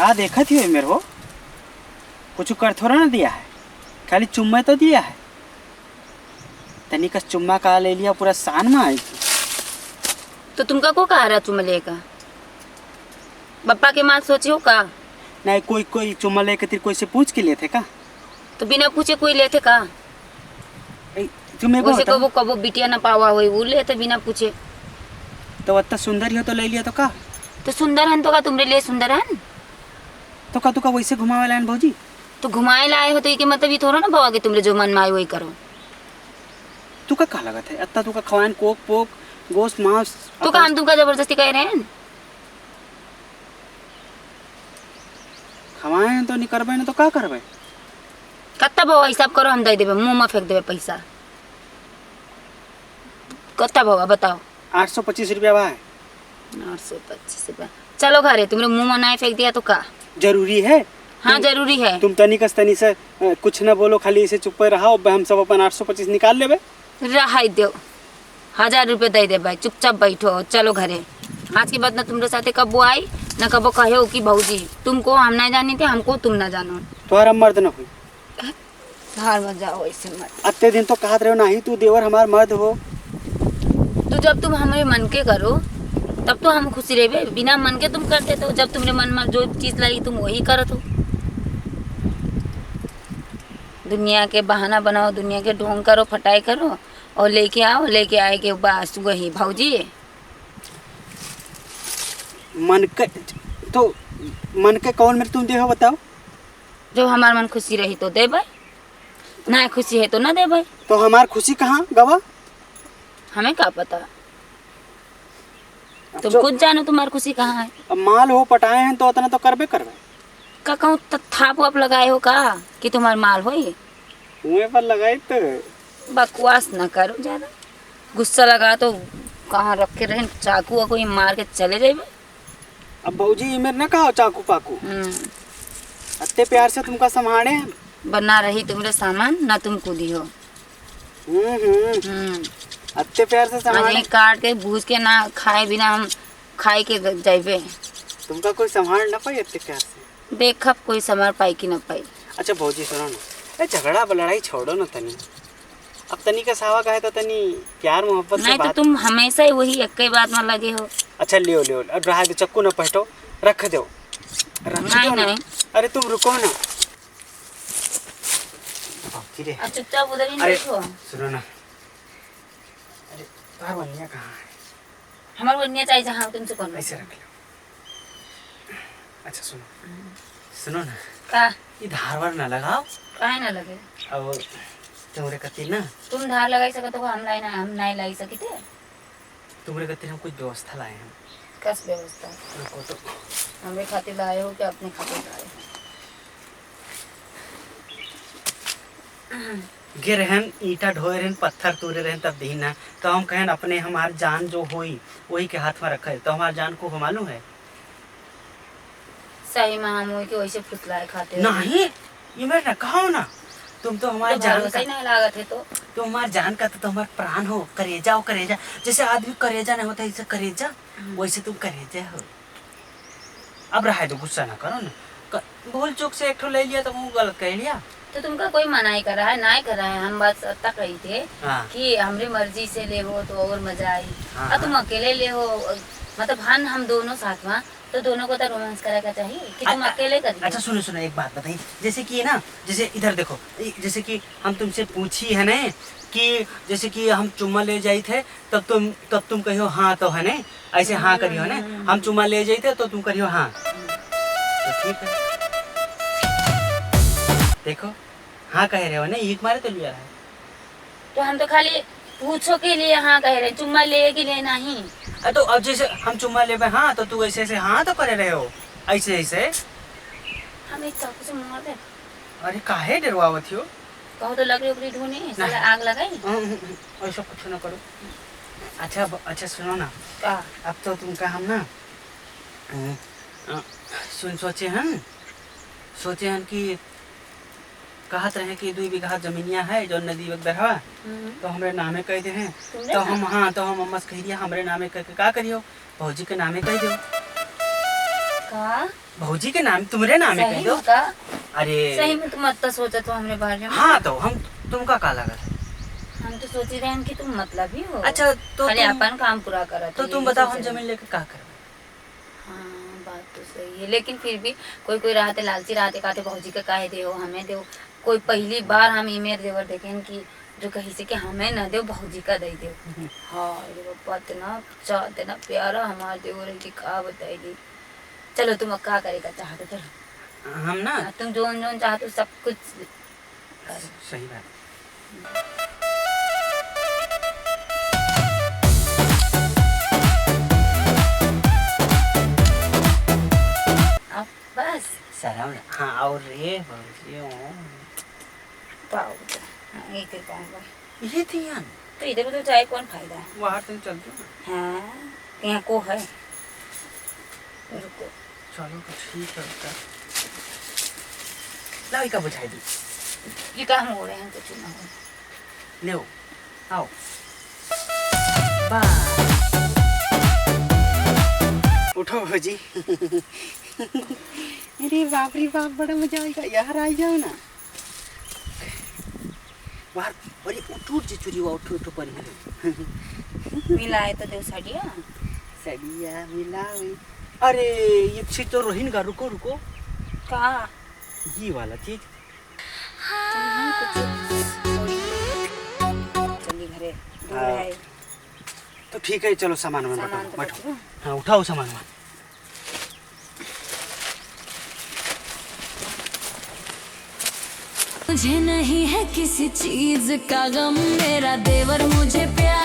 का देखा थी मेरे को कुछ कर थोड़ा ना दिया है, खाली चुम्मा तो दिया है। तनिक चुम्मा का ले लिया पूरा शान में आई थी। तो तुमका को कहा रहा चुम्मा लेगा? बप्पा के माँ सोचे हो का? नहीं कोई कोई चुम्मा लेके तेरे कोई से पूछ के लिए थे का? तो बिना पूछे कोई लेते का? तुम्हें वैसे कबो कबो बिटिया ना पावा हुई वो लेते बिना पूछे। तो इतना सुंदर ही हो तो ले लिया तो का? तो सुंदर हन तो का तुम्हारे लिए सुंदर हन? तो का तू का वैसे घुमावे लाइन भौजी? तो घुमाए लाए हो तो ये मतलब ये थोड़ा ना भावा कि तुमरे जो मन में आए वही करो। तू का लगत है अत्ता तू का खवान कोक पोक गोश्त मांस तो का हम तुमका जबरदस्ती कह रहे हैं? खवाए तो नहीं करबे ना तो का करबे? कत्ता भावा हिसाब करो हम दे देबे, मुंह में फेंक देबे पैसा। कत्ता भावा बताओ? 825 रुपया बा है। 825 रुपया। चलो घरे तुमरे मुंह में नहीं फेंक दिया तो का? जरूरी है? हाँ जरूरी है। तुम तनी से कुछ ना बोलो, खाली इसे चुप रहो, हम सब अपन 825 निकाल लेबे। रहा दो 1000 रुपये दे दे भाई, चुपचाप बैठो चलो घरे। आज के बाद ना तुम्हारे साथे कबो आई ना कबो कहे हो कि भाऊजी तुमको हम ना जानी थे, हमको तुम ना जानो। तुम्हारा मर्द न हुई हार मत जाओ ऐसे मत। अत्ते दिन तो कहत रहे हो नहीं तू देवर हमार मर्द हो। तो जब तुम हमारे मन के करो तब तो हम खुशी रहे। बिना मन के तुम करते तो जब तुमरे मन में जो चीज लगी तुम वही करो। तो दुनिया के बहाना बनाओ, दुनिया के ढोंग करो, फटाई करो और लेके आओ, लेके आए के बस वही भाऊजी। मन के कौन मेरे तुम दे हो बताओ? जो हमार मन खुशी रही तो दे भाई, ना खुशी है तो ना दे भाई। तो हमार खुशी कहाँ गवा? हमें क्या पता, तुम खुद जानो तुम्हारी खुशी कहाँ है। अब माल हो पटाए हैं तो उतना तो करबे करबे। का कहूँ थाप वाप लगाए हो का कि तुम्हार माल हो? मुँह पर लगाई तो बकवास ना करो ज्यादा। गुस्सा लगा तो कहाँ रख के रहे, चाकू वाकू ही मार के चले जाए। अब भौजी मेरे न कहो चाकू पाकू, अत्ते प्यार से तुमका संभाले हैं। बना रही तुम्हारे सामान ना तुम कूदी हो। अत्ते प्यार से संभाले, काट के भूज के ना खाए बिना हम खाए के जाइबे। तुमका कोई संभाल ना पाई अत्ते प्यार से? देखब कोई संभाल पाई कि ना पाई। अच्छा भौजी सुनो ना, ये झगड़ा लड़ाई छोड़ो ना तनी। अब तनी का सावा का है तो तनी प्यार मोहब्बत से नहीं बात। तो तुम हमेशा ही वही एक ही बात में लगे हो। अच्छा लियो लियो, अब रहा दो, चक्कू न पलटो, रख दो नहीं ना। नहीं, अरे तुम रुको ना। अब चुपचाप उधर ही अरे बैठो। सुनो ना, अरे तार बनिया कहाँ है? हमारे बनिया चाहिए जहाँ तुमसे कौन ऐसे रख लो। अच्छा सुनो सुनो ना, का ये धार वार ना लगाओ। काहे ना लगे? अब तुम्हारे कति ना, तुम धार लगाई सकते हो, हम नहीं लाई सकते। तुम्हारे कति हम कुछ व्यवस्था लाए हैं। कस व्यवस्था? रुको तो, हमें खातिर लाए हो कि अपने खातिर लाए हो? गे रहन ईटा ढोए रहन, पत्थर तोड़े रहन, तब दीना तो हम कहन अपने हमार जान जो होई वही के हाथ में रखे। तो हमार जान को मालूम है? सही में हम वही के वैसे फुसलाए खाते नहीं, ये मेरे ना कहो ना, तुम तो हमारे तो जान का, सही नहीं लागत है तो तुम हमारे जान का, तो हमारे प्राण हो, करेजा हो। करेजा जैसे आदमी करेजा नहीं होता ऐसे करेजा, वैसे तुम करेजा हो। अब रहा तो गुस्सा ना करो ना, भूल चूक से एक ठो ले लिया तो वो गलत कह लिया। तो तुमका कोई मनाई कर रहा है? नहीं कर रहा है, हम बात तक रही थे कि हमरी मर्जी से ले हो तो और मजा आई। और तुम अकेले ले हो, मतलब हम दोनों साथ में, तो दोनों को तो रोमांस करा का चाहिए कि तुम अकेले करिए। अच्छा सुनो सुनो, एक बात बताइए, जैसे कि ना, जैसे इधर देखो, जैसे कि हम तुमसे पूछी है ना कि जैसे कि हम चुम्मा ले जाए थे तब तुम कहियो हाँ तो है ना, ऐसे हाँ करियो ना। हम चुम्मा ले जाए थे तो तुम करियो हाँ, तो ठीक है। देखो हाँ कह रहे हो ना, एक मारे तो लिया है। तो हम तो खाली पूछो के लिए हाँ कह रहे, चुम्मा ले के लिए नहीं। तो अब जैसे हम चुम्मा ले हाँ, तो तू ऐसे ऐसे हाँ तो करे रहे हो, ऐसे ऐसे। हम एक चाकू से मार दे। अरे काहे डरवावत हो? कहो तो लकड़ी उकड़ी ढूंढी, साला आग लगाई। ऐसा कुछ ना करो। अच्छा अच्छा सुनो ना, अब तो तुमका हम ना सोचे हैं कि कहत रहे कि 2 बीघा जमीनिया है जो नदी वगैरह हवा, तो हमरे नामे कह दे हैं। तो हम हाँ, तो हम अम्मा से कह दिया हमरे नामे कह के का करियो, भौजी के नामे कह दो। का भौजी के नाम तुम्हारे नाम है सही कह दो। में का अरे सही में तुम इतना सोचा तो हमरे बारे में। हाँ तो हम तुमका का लगा था? हम तो सोच रहे हैं कि तुम मतलब ही हो। अच्छा तो खाली अपन काम पूरा करा तो तुम बताओ हम जमीन लेके का करबे? हाँ बात तो सही है, लेकिन फिर भी कोई कोई रहते लालची रहते कहते भौजी का काहे दे हमें दे। कोई पहली बार हम इमेर देवर देखें कि जो कहीं से कि हमें न दे भौजी का दे दे। हाँ अरे बाबा इतना प्यारा हमार देवर है कि का बताई दी। चलो तुम अब का करेगा चाहते चलो हम ना तुम जोन जोन चाहते हो सब कुछ करो। सही बात। अब बस सलाम। हाँ और रे भौजी पाओ हाँ एक पाऊंगा ये थी यार तो इधर उधर चाहे कौन फायदा है। बाहर तुम चलते हो। हाँ यहाँ को है रुको चलो तो ठीक है उसका लाओ का बुझाई दी। ये काम हो रहे हैं कुछ ना हो। ले आओ बस उठो भौजी। अरे बाप रे बाप बड़ा मजा आएगा यार आ जाओ ना बाहर। अरे उठ जे चुरी हुआ उठ पर मिलाए तो दो साड़िया सड़िया मिलावे। अरे ये चीज तो रोहिन का रुको रुको का ये वाला चीज चलिए घरे दूर है तो ठीक है चलो सामान वामान सामान बैठो तो बैठो। बैठो। हाँ उठाओ सामान वामान। मुझे नहीं है किसी चीज का गम, मेरा देवर मुझे प्यार